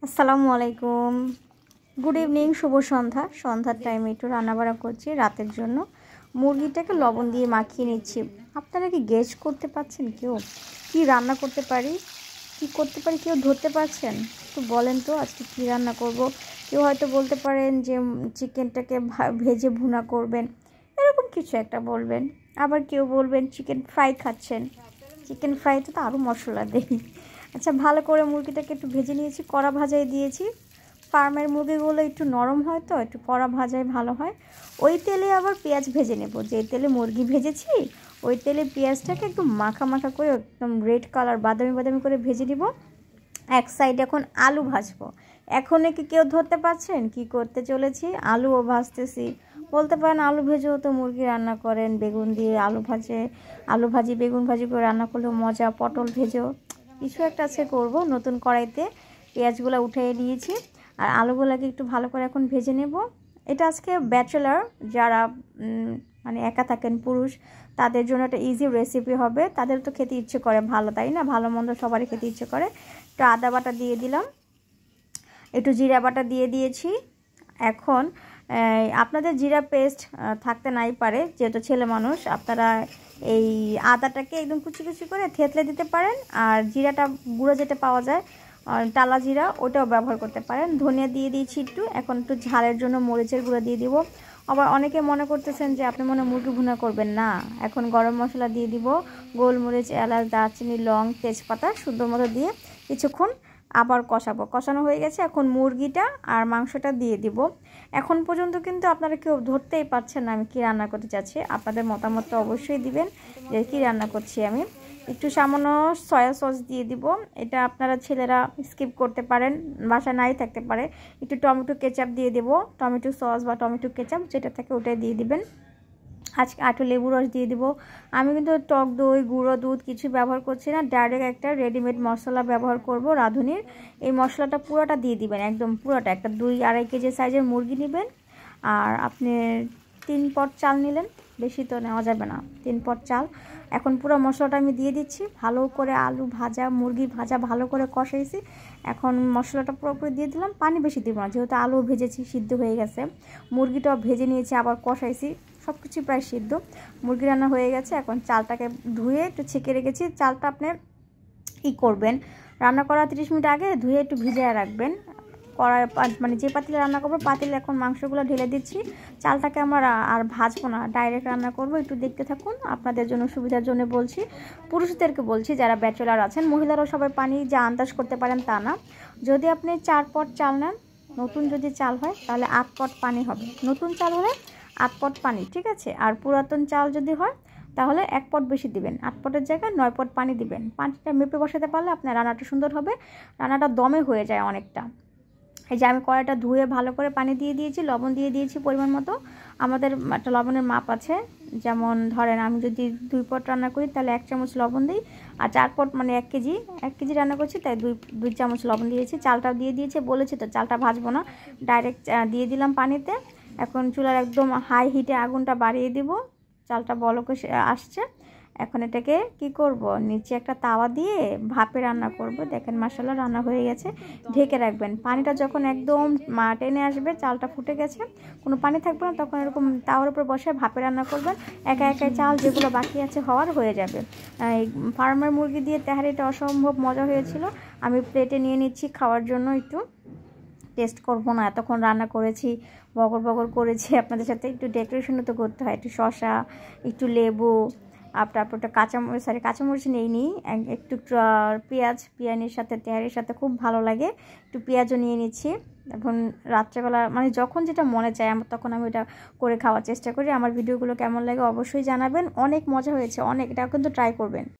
আসসালামু আলাইকুম, good evening, শুভ সন্ধ্যা। সন্ধ্যার টাইমে একটু রান্নাবাড়া করছি রাতের জন্য। মুরগিটাকে লবণ দিয়ে মাখিয়ে নিচ্ছি। আপনারা কি গেস করতে পারছেন কেউ কি রান্না করতে পারি, কি করতে পারি? কেউ ধরতে পারছেন? একটু বলেন তো আজকে কী রান্না করব। কেউ হয়তো বলতে পারেন যে চিকেনটাকে ভেজে ভুনা করবেন, এরকম কিছু একটা বলবেন। আবার কেউ বলবেন চিকেন ফ্রাই খাচ্ছেন। চিকেন ফ্রাইতে তো আরও মশলা দেই। আচ্ছা, ভালো করে মুরগিটাকে একটু ভেজে নিয়েছি, কড়া ভাজায় দিয়েছি। ফার্মের মুরগিগুলো একটু নরম হয়, তো একটু কড়া ভাজায় ভালো হয়। ওই তেলে আবার পেঁয়াজ ভেজে নেব, যে তেলে মুরগি ভেজেছি ওই তেলে পেঁয়াজটাকে একটু মাখা মাখা করে একদম রেড কালার বাদামি বাদামি করে ভেজে নিব। এক সাইডে এখন আলু ভাজবো। এখন কি কেউ ধরতে পারছেন কি করতে চলেছি? আলুও ভাজতেছি। বলতে পারেন আলু ভেজেও তো মুরগি রান্না করেন, বেগুন দিয়ে আলু ভাজি বেগুন ভাজি করে রান্না করলেও মজা, পটল ভেজেও কিছু একটা আছে করব। নতুন কড়াইতে পেঁয়াজগুলো উঠিয়ে নিয়েছি আর আলুগুলোকে একটু ভালো করে এখন ভেজে নেব। এটা আজকে ব্যাচেলার যারা মানে একা থাকেন পুরুষ, তাদের জন্য একটা ইজি রেসিপি হবে। তাদের তো খেতে ইচ্ছে করে ভালো, তাই না? ভালো মন্দ সবারই খেতে ইচ্ছে করে। একটু আদা বাটা দিয়ে দিলাম, একটু জিরা বাটা দিয়ে দিয়েছি। এখন আপনাদের জিরা পেস্ট থাকতে নাই পারে, যেহেতু ছেলে মানুষ, আপনারা এই আদাটাকে একদম কুচি কুচি করে থেতলে দিতে পারেন। আর জিরাটা গুঁড়ো যেটা পাওয়া যায় টালা জিরা, ওটাও ব্যবহার করতে পারেন। ধনিয়া দিয়ে দিয়েছি একটু। এখন একটু ঝালের জন্য মরিচের গুঁড়ো দিয়ে দিব। আবার অনেকে মনে করতেছেন যে আপনি মনে মুরগি ভুনা করবেন না, এখন গরম মশলা দিয়ে দিব, গোলমরিচ, এলাচ, দারচিনি, লং, তেজপাতা সুন্দর মতো দিয়ে কিছুক্ষণ আবার কষাবো। কষানো হয়ে গেছে, এখন মুরগিটা আর মাংসটা দিয়ে দিব। এখন পর্যন্ত কিন্তু আপনারা কেউ ধরতেই পারছেন না আমি কি রান্না করতে চাচ্ছি। আপনাদের মতামতটা অবশ্যই দিবেন যে কী রান্না করছি আমি। একটু সামান্য সয়া সস দিয়ে দিব। এটা আপনারা ছেলেরা স্কিপ করতে পারেন, বাসা নাই থাকতে পারে। একটু টমেটো কেচাপ দিয়ে দেব, টমেটো সস বা টমেটো কেচাপ যেটা থাকে ওটাই দিয়ে দিবেন। আজকে একটু লেবু রস দিয়ে দিব। আমি কিন্তু টক দই, গুঁড়ো দুধ কিছু ব্যবহার করছি না, ডাইরেক্ট একটা রেডিমেড মশলা ব্যবহার করব রাঁধুনির। এই মশলাটা পুরোটা দিয়ে দিবেন, একদম পুরোটা। একটা 2-2.5 কেজি সাইজের মুরগি নেবেন আর আপনি 3 পট চাল নিলেন, বেশি তো নেওয়া যাবে না, 3 পট চাল। এখন পুরো মশলাটা আমি দিয়ে দিচ্ছি। ভালো করে আলু ভাজা, মুরগি ভাজা ভালো করে কষাইছি। এখন মশলাটা পুরোপুরি দিয়ে দিলাম। পানি বেশি দিব না, যেহেতু আলু ভেজেছি, সিদ্ধ হয়ে গেছে। মুরগিটাও ভেজে নিয়েছি, আবার কষাইছি, সব কিছু প্রায় সিদ্ধ। মুরগি রান্না হয়ে গেছে। এখন চালটাকে ধুয়ে একটু ছেঁকে রেখেছি। চালটা আপনি কী করবেন, রান্না করার 30 মিনিট আগে ধুয়ে একটু ভিজিয়ে রাখবেন। কড়াই মানে যে পাতিলে রান্না করবো পাতিলে এখন মাংসগুলো ঢেলে দিচ্ছি। চালটাকে আমার আর ভাজবো না, ডাইরেক্ট রান্না করব। একটু দেখতে থাকুন, আপনাদের জন্য সুবিধার জন্য বলছি। পুরুষদেরকে বলছি যারা ব্যাচেলার আছেন, মহিলারাও সবাই পানি যা আন্দাজ করতে পারেন তা না। যদি আপনি 4 পট চাল নেন, নতুন যদি চাল হয় তাহলে 8 পট পানি হবে। নতুন চাল হলে 8 পট পানি, ঠিক আছে? আর পুরাতন চাল যদি হয় তাহলে 1 পট বেশি দিবেন, 8 পটের জায়গায় 9 পট পানি দিবেন। পানিটা মেপে বসাতে পারলে আপনার রান্নাটা সুন্দর হবে। রান্নাটা দমে হয়ে যায় অনেকটা। এই যে আমি কড়াইটা ধুয়ে ভালো করে পানি দিয়ে দিয়েছি, লবণ দিয়ে দিয়েছি পরিমাণ মতো। আমাদের একটা লবণের মাপ আছে, যেমন ধরেন আমি যদি 2 পট রান্না করি তাহলে 1 চামচ লবণ দিই। আর 4 পট মানে 1 কেজি রান্না করছি, তাই 2 চামচ লবণ দিয়েছি। চালটাও দিয়ে দিয়েছি, বলেছি তো চালটা ভাজবো না, ডাইরেক্ট দিয়ে দিলাম পানিতে। এখন চুলার একদম হাই হিটে আগুনটা বাড়িয়ে দিব। চালটা বলকে আসছে। এখন এটাকে কি করব, নিচে একটা তাওয়া দিয়ে ভাপে রান্না করব। দেখেন মাশাআল্লাহ রান্না হয়ে গেছে। ঢেকে রাখবেন। পানিটা যখন একদম টেনে আসবে, চালটা ফুটে গেছে, কোনো পানি থাকবে না, তখন এরকম তাওয়ার উপর বসে ভাপে রান্না করবেন। একা একা চাল যেগুলো বাকি আছে হওয়ার হয়ে যাবে। এই ফার্মের মুরগি দিয়ে তেহারিটা অসম্ভব মজা হয়েছিল। আমি প্লেটে নিয়ে নিচ্ছি খাওয়ার জন্য। একটু টেস্ট করবো না, এতক্ষণ রান্না করেছি, বগর বগর করেছি আপনাদের সাথে। একটু ডেকোরেশনও তো করতে হয়, একটু শসা, একটু লেবু, তারপর একটা কাঁচামরিচ নেইনি, একটু পেঁয়াজের সাথে তেহারির সাথে খুব ভালো লাগে। একটু পেঁয়াজও নিয়ে নিচ্ছি। এখন রাত্রেবেলা মানে যখন যেটা মনে চায় তখন আমি ওটা করে খাওয়ার চেষ্টা করি। আমার ভিডিওগুলো কেমন লাগে অবশ্যই জানাবেন। অনেক মজা হয়েছে, অনেক। এটা কিন্তু ট্রাই করবেন।